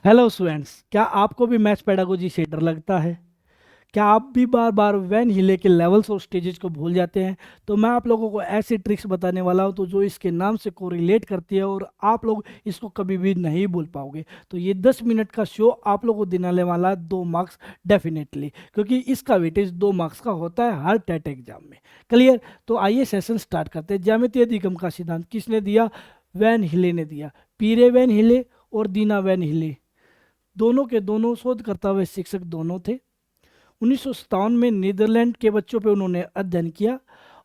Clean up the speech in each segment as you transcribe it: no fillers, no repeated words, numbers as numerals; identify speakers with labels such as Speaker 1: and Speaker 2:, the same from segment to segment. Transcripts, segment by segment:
Speaker 1: Hello students, क्या आपको भी मैथ्स पेडागोजी से डर लगता है? क्या आप भी बार बार वैन हिले के लेवल्स और स्टेजेस को भूल जाते हैं? तो मैं आप लोगों को ऐसी ट्रिक्स बताने वाला हूं तो जो इसके नाम से कोरिलेट करती है और आप लोग इसको कभी भी नहीं भूल पाओगे। तो ये 10 मिनट का शो आप लोगों को दिलाने वाला है 2 मार्क्स डेफिनेटली, क्योंकि इसका वेटेज 2 मार्क्स का होता है हर टेट एग्जाम में। क्लियर? तो आइए सेशन स्टार्ट करते हैं। ज्यामितीय अधिगम का सिद्धांत किसने दिया? वैन हिले ने दिया। पीरे वैन हिले और दीना वैन हिले, दोनों के दोनों शोधकर्ता व शिक्षक दोनों थे। 1957 में नीदरलैंड के बच्चों पे उन्होंने अध्ययन किया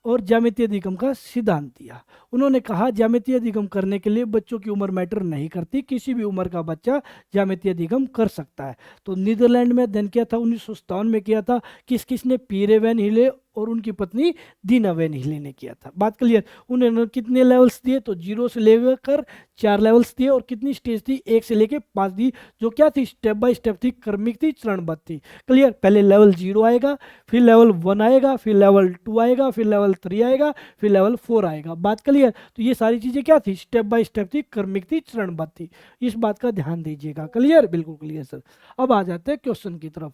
Speaker 1: और ज्यामितीय अधिगम का सिद्धांत दिया। उन्होंने कहा ज्यामितीय अधिगम करने के लिए बच्चों की उम्र मैटर नहीं करती, किसी भी उम्र का बच्चा ज्यामितीय अधिगम कर सकता है। तो नीदरलैंड में अध्ययन किया था, 1957 में किया था। किस किसने? पीरे वैन हिले और उनकी पत्नी दीना वैन हिले ने किया था। बात क्लियर? उन्होंने कितने लेवल्स दिए? तो 0 से लेकर 4 लेवल्स दिए। और कितनी स्टेज थी? 1 से लेकर 5 दी, जो क्या थी? स्टेप बाय स्टेप थी, क्रमिक थी, चरणबद्ध थी। क्लियर? पहले लेवल 0 आएगा, फिर लेवल 1 आएगा, फिर लेवल 2 आएगा, फिर लेवल 3 आएगा, फिर लेवल 4 आएगा। बात क्लियर? तो ये सारी चीज़ें क्या थी? स्टेप बाय स्टेप थी, क्रमिक थी, चरणबद्ध थी। इस बात का ध्यान दीजिएगा। क्लियर? बिल्कुल क्लियर सर। अब आ जाते हैं क्वेश्चन की तरफ।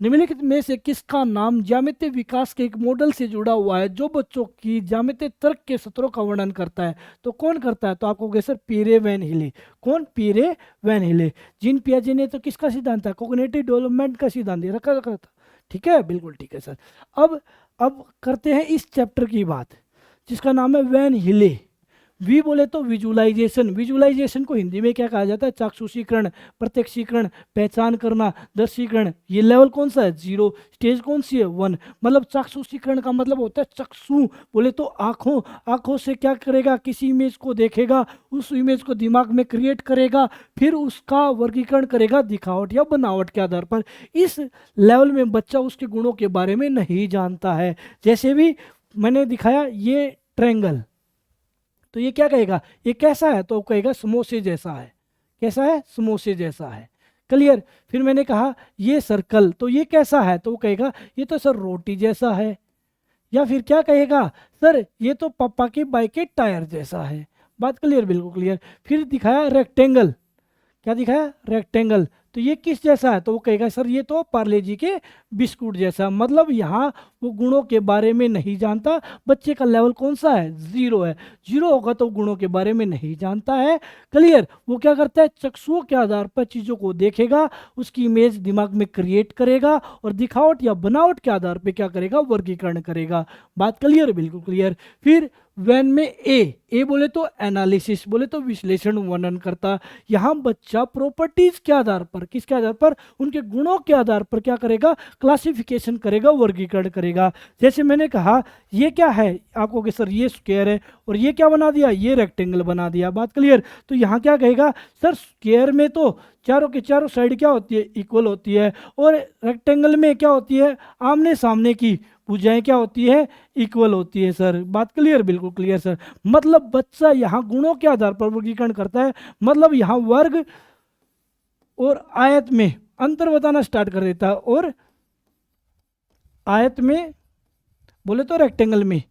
Speaker 1: निम्नलिखित में से किसका नाम ज्यामितीय विकास के एक मॉडल से जुड़ा हुआ है जो बच्चों की ज्यामितीय तर्क के सत्रों का वर्णन करता है? तो कौन करता है? तो आपको कहोगे सर पीरे वैन हिले। कौन? पीरे वैन हिले। जीन पियाजे ने तो किसका सिद्धांत था? कॉग्निटिव डेवलपमेंट का सिद्धांत दिया रखा रखा था। ठीक है, बिल्कुल ठीक है सर। अब करते हैं इस चैप्टर की बात जिसका नाम है वैन हिले। वी बोले तो विजुलाइजेशन। विजुलाइजेशन को हिंदी में क्या कहा जाता है? चाक्षुषीकरण, प्रत्यक्षीकरण, पहचान करना, दर्शीकरण। ये लेवल कौन सा है? 0। स्टेज कौन सी है? 1। मतलब चाक्षुषीकरण का मतलब होता है चक्षु, बोले तो आंखों। आंखों से क्या करेगा? किसी इमेज को देखेगा, उस इमेज को दिमाग में क्रिएट करेगा, फिर उसका वर्गीकरण करेगा दिखावट या बनावट के आधार पर। इस लेवल में बच्चा उसके गुणों के बारे में नहीं जानता है। जैसे भी मैंने दिखाया ये ट्रायंगल, तो ये क्या कहेगा? ये कैसा है? तो कहेगा समोसे जैसा है। कैसा है? समोसे जैसा है। क्लियर? फिर मैंने कहा ये सर्कल, तो ये कैसा है? तो वो कहेगा ये तो सर रोटी जैसा है। या फिर क्या कहेगा? सर ये तो पापा के बाइक के टायर जैसा है। बात क्लियर? बिल्कुल क्लियर। फिर दिखाया रेक्टेंगल। क्या दिखाया? रेक्टेंगल। तो ये किस जैसा है? तो वो कहेगा सर ये तो पार्ले जी के बिस्कुट जैसा। मतलब यहाँ वो गुणों के बारे में नहीं जानता। बच्चे का लेवल कौन सा है? 0 है। 0 होगा तो गुणों के बारे में नहीं जानता है। क्लियर? वो क्या करता है? चक्षुओं के आधार पर चीज़ों को देखेगा, उसकी इमेज दिमाग में क्रिएट करेगा और दिखावट या बनावट के आधार पर क्या करेगा? वर्गीकरण करेगा। बात क्लियर? बिल्कुल क्लियर। फिर वैन में ए बोले तो एनालिसिस, बोले तो विश्लेषण, वर्णन करता। यहाँ बच्चा प्रॉपर्टीज के आधार पर, किसके आधार पर? उनके गुणों के आधार पर क्या करेगा? क्लासिफिकेशन करेगा, वर्गीकरण करेगा। जैसे मैंने कहा ये क्या है? आपको कि सर ये स्क्वायर है और ये क्या बना दिया? ये रेक्टेंगल बना दिया। बात क्लियर? तो यहाँ क्या कहेगा? सर स्क्वायर में तो चारों के चारों साइड क्या होती है? इक्वल होती है। और रेक्टेंगल में क्या होती है? आमने सामने की भुजाएं क्या होती है? इक्वल होती है। सर बात क्लियर? बिल्कुल क्लियर सर। मतलब बच्चा यहाँ गुणों के आधार पर वर्गीकरण करता है। मतलब यहाँ वर्ग और आयत में अंतर बताना स्टार्ट कर देता है, और आयत में बोले तो रेक्टेंगल में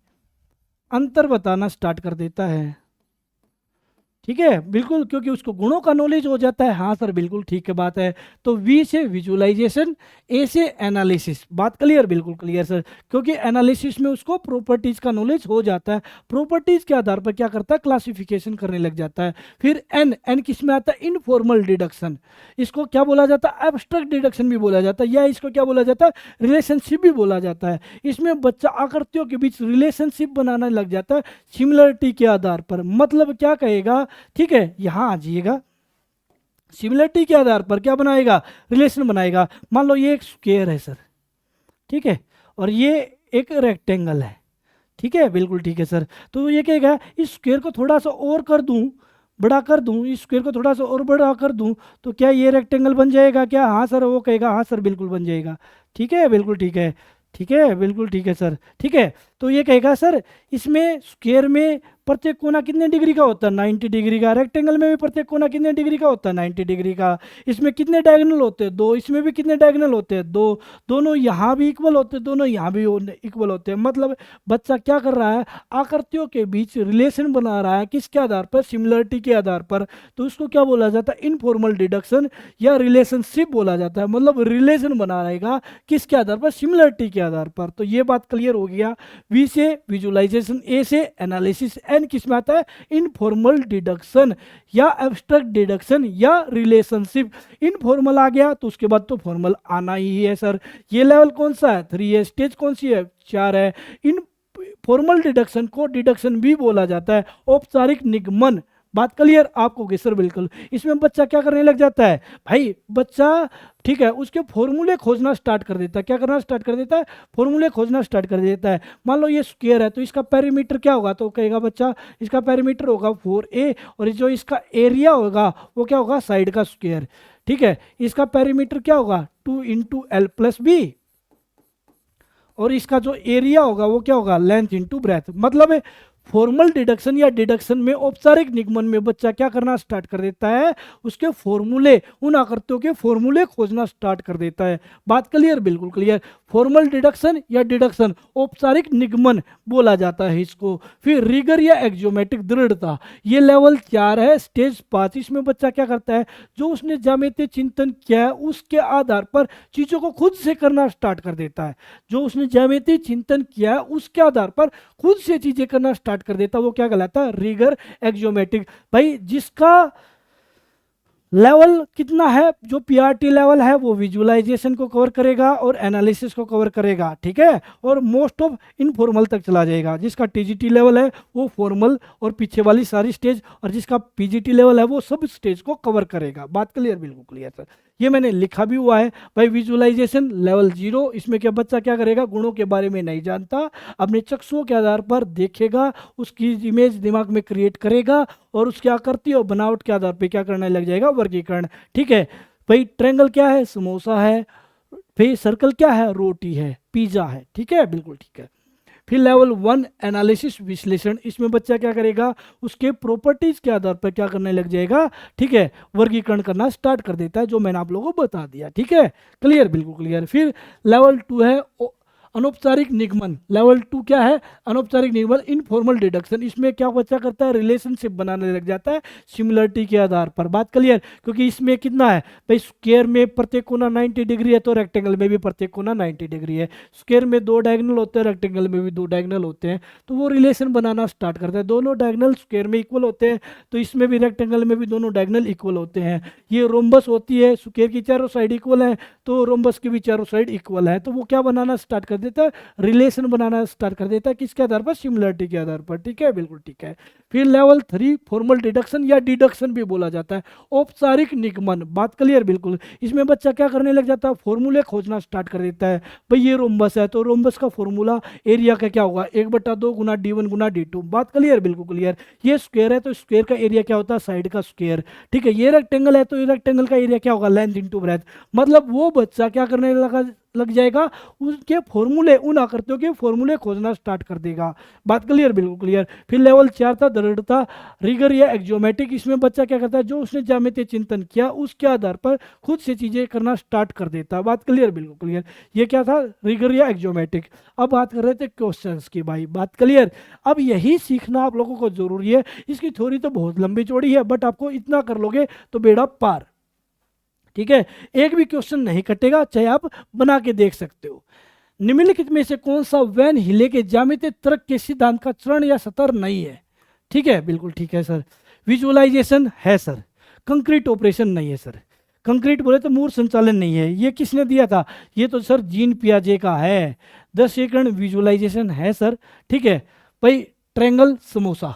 Speaker 1: अंतर बताना स्टार्ट कर देता है। ठीक है, बिल्कुल, क्योंकि उसको गुणों का नॉलेज हो जाता है। हाँ सर बिल्कुल ठीक है, बात है। तो वी से विजुअलाइजेशन, ए से एनालिसिस। बात क्लियर? बिल्कुल क्लियर सर। क्योंकि एनालिसिस में उसको प्रॉपर्टीज का नॉलेज हो जाता है। प्रॉपर्टीज के आधार पर क्या करता है? क्लासिफिकेशन करने लग जाता है। फिर एन किस में आता है? Informal deduction. इसको क्या बोला जाता है? एब्स्ट्रैक्ट डिडक्शन भी बोला जाता है, या इसको क्या बोला जाता है? रिलेशनशिप भी बोला जाता है। इसमें बच्चा आकृतियों के बीच रिलेशनशिप बनाने लग जाता है सिमिलरिटी के आधार पर। मतलब क्या कहेगा? ठीक है, यहां आ जाइएगा। सिमिलरिटी के आधार पर क्या बनाएगा? रिलेशन बनाएगा। मान लो ये एक स्क्वायर है सर, ठीक है, और ये एक रेक्टेंगल है। ठीक है, बिल्कुल ठीक है सर। तो ये कहेगा इस स्क्वायर को थोड़ा सा और कर दूं, बड़ा कर दूं, इस स्क्वायर को थोड़ा सा और बड़ा कर दूं, तो क्या ये रेक्टेंगल बन जाएगा क्या? हाँ सर। वो कहेगा हाँ सर बिल्कुल बन जाएगा। ठीक है, बिल्कुल ठीक है। ठीक है, बिल्कुल ठीक है सर। ठीक है, तो ये कहेगा सर इसमें स्क्वायर में प्रत्येक कोना कितने डिग्री का होता है, 90 डिग्री का। रेक्टेंगल में भी प्रत्येक कोना कितने डिग्री का होता है, 90 डिग्री का। इसमें कितने डायगोनल होते हैं, 2। इसमें भी कितने डायगोनल होते हैं, 2। दोनों यहाँ भी इक्वल होते हैं, दोनों यहाँ भी इक्वल होते हैं। मतलब बच्चा क्या कर रहा है, आकृतियों के बीच रिलेशन बना रहा है, किसके आधार पर, सिमिलरिटी के आधार पर। तो इसको क्या बोला जाता है, इनफॉर्मल डिडक्शन या रिलेशनशिप बोला जाता है। मतलब रिलेशन बना रहेगा किसके आधार पर, सिमिलरिटी के आधार पर। तो ये बात क्लियर हो गया। वी से विजुअलाइजेशन, ए से एनालिसिस, एन किस में आता है, इनफॉर्मल डिडक्शन या एब्स्ट्रैक्ट डिडक्शन या रिलेशनशिप। इनफॉर्मल आ गया तो उसके बाद तो फॉर्मल आना ही है सर। ये लेवल कौन सा है, 3 है। स्टेज कौन सी है, 4 है। इन फॉर्मल डिडक्शन को डिडक्शन भी बोला जाता है, औपचारिक निगमन। बात क्लियर आपको कि सर बिल्कुल। इसमें बच्चा क्या करने लग जाता है भाई, बच्चा ठीक है उसके फॉर्मूले खोजना स्टार्ट कर देता है। क्या करना स्टार्ट कर देता है, फॉर्मूले खोजना स्टार्ट कर देता है। मान लो ये स्क्वायर है तो इसका पेरीमीटर क्या होगा, तो कहेगा बच्चा इसका पेरीमीटर होगा 4a, और जो इसका एरिया होगा वो क्या होगा, साइड का स्क्वायर। ठीक है, इसका पेरीमीटर क्या होगा, 2 इंटू एल प्लस बी, और इसका जो एरिया होगा वो क्या होगा, लेंथ इंटू ब्रेथ। मतलब फॉर्मल डिडक्शन या डिडक्शन में, औपचारिक निगमन में बच्चा क्या करना स्टार्ट कर देता है, उसके फॉर्मूले, उन आकृतियों के फॉर्मूले खोजना स्टार्ट कर देता है। बात क्लियर, बिल्कुल क्लियर। फॉर्मल डिडक्शन या डिडक्शन, औपचारिक निगमन बोला जाता है इसको। फिर रिगर या एक्जियोमेट्रिक दृढ़ता, ये लेवल 4 है। स्टेज 5, इसमें बच्चा क्या करता है, जो उसने ज्यामितीय चिंतन किया है उसके आधार पर चीजों को खुद से करना स्टार्ट कर देता है। जो उसने ज्यामितीय चिंतन किया है उसके आधार पर खुद से चीजें करना स्टार्ट कर देता, वो क्या कहलाता है, रिगर एक्जियोमेट्रिक। भाई जिसका लेवल कितना है, जो पीआरटी लेवल है वो विजुअलाइजेशन को कवर करेगा और एनालिसिस को कवर करेगा। ठीक है, और मोस्ट ऑफ इनफॉर्मल तक चला जाएगा। जिसका टीजीटी लेवल है वो फॉर्मल और पीछे वाली सारी स्टेज, और जिसका पीजीटी लेवल है वो सब स्टेज को कवर करेगा। बात क्लियर, बिल्कुल क्लियर सर। ये मैंने लिखा भी हुआ है भाई। विजुअलाइजेशन लेवल 0, इसमें क्या बच्चा क्या करेगा, गुणों के बारे में नहीं जानता, अपने चक्षुओं के आधार पर देखेगा, उसकी इमेज दिमाग में क्रिएट करेगा और उसकी आकृति और बनावट के आधार पर क्या करने लग जाएगा, वर्गीकरण। ठीक है भाई, ट्रायंगल क्या है, समोसा है। फिर सर्कल क्या है, रोटी है, पिज्जा है। ठीक है, बिल्कुल ठीक है। फिर लेवल 1 एनालिसिस, विश्लेषण, इसमें बच्चा क्या करेगा, उसके प्रॉपर्टीज के आधार पर क्या करने लग जाएगा, ठीक है, वर्गीकरण करना स्टार्ट कर देता है, जो मैंने आप लोगों को बता दिया। ठीक है, क्लियर, बिल्कुल क्लियर। फिर लेवल 2 है अनौपचारिक निगमन। लेवल 2 क्या है, अनौपचारिक निगमन, इनफॉर्मल डिडक्शन। इसमें क्या बच्चा करता है, रिलेशनशिप बनाने लग जाता है सिमिलरिटी के आधार पर। बात क्लियर, क्योंकि इसमें कितना है भाई, स्क्वायर में प्रत्येक कोना 90 डिग्री है तो रेक्टेंगल में भी प्रत्येक कोना 90 डिग्री है। स्क्वायर में 2 डायगोनल होते हैं, रेक्टेंगल में भी 2 डायगोनल होते हैं, तो वो रिलेशन बनाना स्टार्ट करता है। दोनों डायगोनल स्क्वायर में इक्वल होते हैं तो इसमें भी रेक्टेंगल में भी दोनों डायगोनल इक्वल होते हैं। ये रोम्बस होती है, स्क्वायर की चारों साइड इक्वल है तो रोम्बस की भी चारों साइड इक्वल है, तो वो क्या बनाना स्टार्ट कर देता है, रिलेशन बनाना स्टार्ट कर देता है, किसके आधार पर, सिमिलरिटी के आधार पर। ठीक है, बिल्कुल ठीक है। फिर लेवल 3 फॉर्मल डिडक्शन या डिडक्शन भी बोला जाता है, औपचारिक निगमन। बात क्लियर, बिल्कुल। इसमें बच्चा क्या करने लग जाता है, फॉर्मूले खोजना स्टार्ट कर देता है। भाई ये रोम्बस है तो रोम्बस का फॉर्मूला एरिया का क्या होगा, 1/2 गुना d1 गुना d2। बात क्लियर, बिल्कुल क्लियर। ये स्क्वायर है तो स्क्वायर का एरिया क्या होता है, साइड का स्क्वायर। ठीक है, ये रेक्टेंगल है तो ये रेक्टेंगल का एरिया क्या होगा, लेंथ इंटू ब्रेथ। मतलब वो बच्चा क्या करने लग जाएगा, उसके फॉर्मूले, उन आकृतियों के फॉर्मूले खोजना स्टार्ट कर देगा। बात क्लियर, बिल्कुल क्लियर। फिर लेवल 4 था दृढ़ता, रिगर या एक्जियोमेट्रिक। इसमें बच्चा क्या करता है, जो उसने ज्यामितीय चिंतन किया उसके आधार पर खुद से चीजें करना स्टार्ट कर देता है। बात क्लियर, बिल्कुल क्लियर। ये क्या था, रिगर या एक्जियोमेट्रिक। अब बात कर रहे थे क्वेश्चंस की भाई। बात क्लियर, अब यही सीखना आप लोगों को जरूरी है। इसकी थ्योरी तो बहुत लंबी चौड़ी है, बट आपको इतना कर लोगे तो बेड़ा पार। ठीक है, एक भी क्वेश्चन नहीं कटेगा, चाहे आप बना के देख सकते हो। निम्नलिखित में से कौन सा वैन हिले के ज्यामितीय तर्क के सिद्धांत का चरण या सतर नहीं है। ठीक है, बिल्कुल ठीक है सर। विजुअलाइजेशन है सर, कंक्रीट ऑपरेशन नहीं है सर। कंक्रीट बोले तो मूर्त संचालन नहीं है। ये किसने दिया था, ये तो सर जीन पियाजे का है। 10 सेकंड विजुअलाइजेशन है सर। ठीक है भाई, ट्रायंगल समोसा,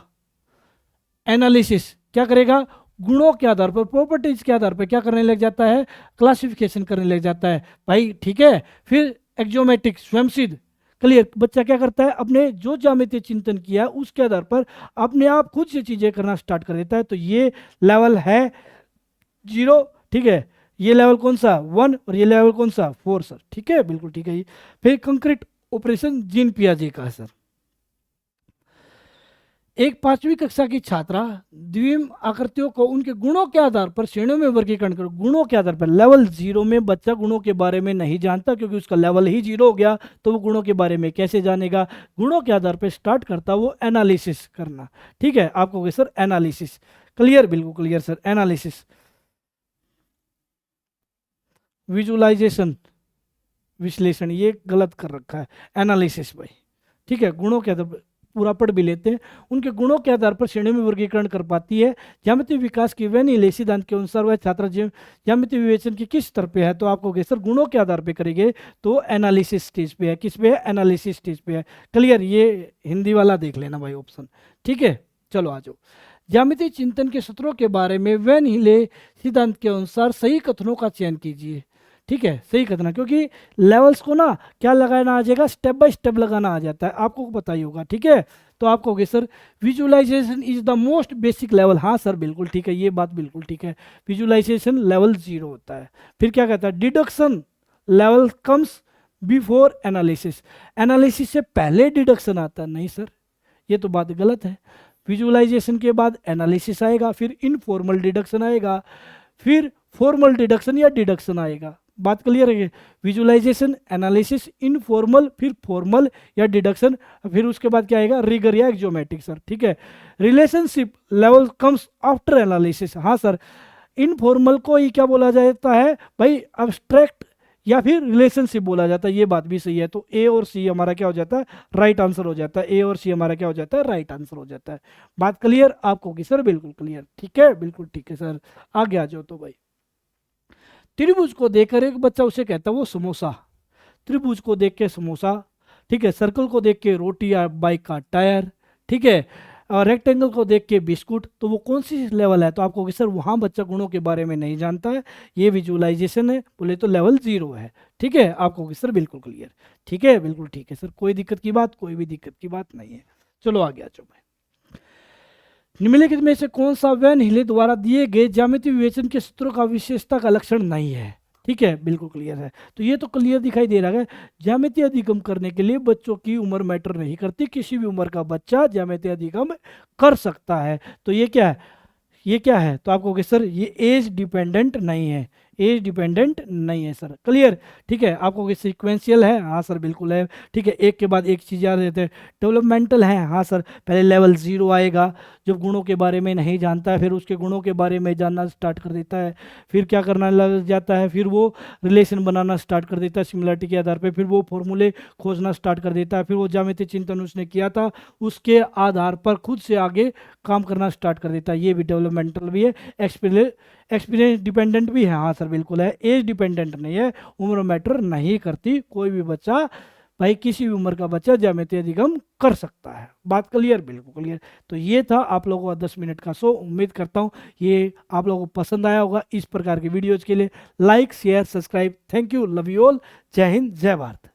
Speaker 1: एनालिसिस क्या करेगा, गुणों के आधार पर, प्रॉपर्टीज के आधार पर क्या करने लग जाता है, क्लासिफिकेशन करने लग जाता है भाई। ठीक है, फिर एक्जियोमेट्रिक, स्वयंसिद्ध। क्लियर, बच्चा क्या करता है, अपने जो ज्यामितीय चिंतन किया उसके आधार पर अपने आप खुद से चीजें करना स्टार्ट कर देता है। तो ये लेवल है 0। ठीक है, ये लेवल कौन सा, 1, और ये लेवल कौन सा, 4 सर। ठीक है, बिल्कुल ठीक है। फिर कंक्रीट ऑपरेशन जीन पियाजे का है सर। एक 5वीं कक्षा की छात्रा द्विम आकृतियों को उनके गुणों के आधार पर श्रेणियों में वर्गीकरण करो। गुणों के आधार पर लेवल 0 में बच्चा गुणों के बारे में नहीं जानता, क्योंकि उसका लेवल ही 0 हो गया, तो वो गुणों के बारे में कैसे जानेगा। गुणों के आधार पर स्टार्ट करता वो एनालिसिस करना। ठीक है, आपको कहे सर एनालिसिस। क्लियर, बिल्कुल क्लियर सर। एनालिसिस, विजुअलाइजेशन, विश्लेषण, ये गलत कर रखा है, एनालिसिस भाई। ठीक है, गुणों के आधार पर पूरा पढ़ भी लेते हैं। उनके गुणों के आधार पर श्रेणी में वर्गीकरण कर पाती है। ज्यामितीय विकास की वह नीले सिद्धांत के अनुसार वह छात्रा ज्यामितीय विवेचन की किस स्तर पे है, तो आपको कहे सर गुणों के आधार पे करेंगे तो एनालिसिस स्टेज पे है। किस पे है? एनालिसिस स्टेज पे है। क्लियर, ये हिंदी वाला देख लेना भाई ऑप्शन। ठीक है, चलो आ जाओ। ज्यामितीय चिंतन के सूत्रों के बारे में वह नीले सिद्धांत के अनुसार सही कथनों का चयन कीजिए। ठीक है, सही कथन, क्योंकि लेवल्स को ना क्या लगाना आ जाएगा, स्टेप बाय स्टेप लगाना आ जाता है, आपको पता ही होगा। ठीक है, तो आप कहोगे sir visualization is the most basic level. हाँ सर बिल्कुल ठीक है, ये बात बिल्कुल ठीक है। विजुअलाइजेशन लेवल 0 होता है। फिर क्या कहता है, deduction level comes before analysis. Analysis से पहले डिडक्शन आता है। नहीं सर, ये तो बात गलत है। विजुअलाइजेशन के बाद एनालिसिस आएगा, फिर इनफॉर्मल डिडक्शन आएगा, फिर फॉर्मल डिडक्शन या डिडक्शन आएगा। बात क्लियर है? विजुअलाइजेशन, एनालिसिस, इनफॉर्मल, फिर फॉर्मल या डिडक्शन, फिर उसके बाद क्या आएगा, रिगर या एक्जोमेट्रिक सर। ठीक है, relationship level comes after analysis. हाँ सर, इनफॉर्मल को ही क्या बोला जाता है भाई, अब्स्ट्रैक्ट या फिर रिलेशनशिप बोला जाता है। ये बात भी सही है। तो ए और सी हमारा क्या हो जाता है, राइट आंसर हो जाता है। ए और सी हमारा क्या हो जाता है, राइट आंसर हो जाता है। बात क्लियर आपको की सर? बिल्कुल क्लियर। ठीक है, बिल्कुल ठीक है सर। आगे आ जाओ। तो भाई त्रिभुज को देखकर एक बच्चा उसे कहता है वो समोसा। त्रिभुज को देख के समोसा, ठीक है। सर्कल को देख के रोटी या बाइक का टायर, ठीक है। और रेक्टेंगल को देख के बिस्कुट, तो वो कौन सी लेवल है, तो आपको कि सर वहाँ बच्चा गुणों के बारे में नहीं जानता है, ये विजुअलाइजेशन है, बोले तो लेवल 0 है। ठीक है, आपको कि सर बिल्कुल क्लियर। ठीक है, बिल्कुल ठीक है सर, कोई दिक्कत की बात, कोई भी दिक्कत की बात नहीं है। चलो आगे आ जाओ। निम्नलिखित में से कौन सा वैन हिले द्वारा दिए गए ज्यामितीय विवेचन के सूत्रों का विशेषता का लक्षण नहीं है? ठीक है, बिल्कुल क्लियर है। तो ये तो क्लियर दिखाई दे रहा है, ज्यामितीय अधिगम करने के लिए बच्चों की उम्र मैटर नहीं करती, किसी भी उम्र का बच्चा ज्यामितीय अधिगम कर सकता है। तो ये क्या है, ये क्या है, तो आपको सर ये एज डिपेंडेंट नहीं है, एज डिपेंडेंट नहीं है सर। क्लियर? ठीक है, आपको सीक्वेंशियल है, हाँ सर बिल्कुल है। ठीक है, एक के बाद एक चीज़ याद रहते हैं। डेवलपमेंटल है, हाँ सर, पहले लेवल 0 आएगा, जब गुणों के बारे में नहीं जानता है, फिर उसके गुणों के बारे में जानना स्टार्ट कर देता है, फिर क्या करना लग जाता है, फिर वो रिलेशन बनाना स्टार्ट कर देता है सिमिलरिटी के आधार पर, फिर वो फॉर्मूले खोजना स्टार्ट कर देता है, फिर वो ज्यामितीय चिंतन उसने किया था उसके आधार पर खुद से आगे काम करना स्टार्ट कर देता है। ये भी डेवलपमेंटल भी है। एक्सपीरियंस डिपेंडेंट भी है, हाँ सर बिल्कुल है। एज डिपेंडेंट नहीं है, उम्र मैटर नहीं करती, कोई भी बच्चा, भाई किसी भी उम्र का बच्चा ज्यामितीय अधिगम कर सकता है। बात क्लियर? बिल्कुल क्लियर। तो ये था आप लोगों का 10 मिनट का शो। उम्मीद करता हूँ ये आप लोगों को पसंद आया होगा। इस प्रकार की वीडियोज के लिए like, share, subscribe. Thank you, love you all. जय हिंद, जय भारत।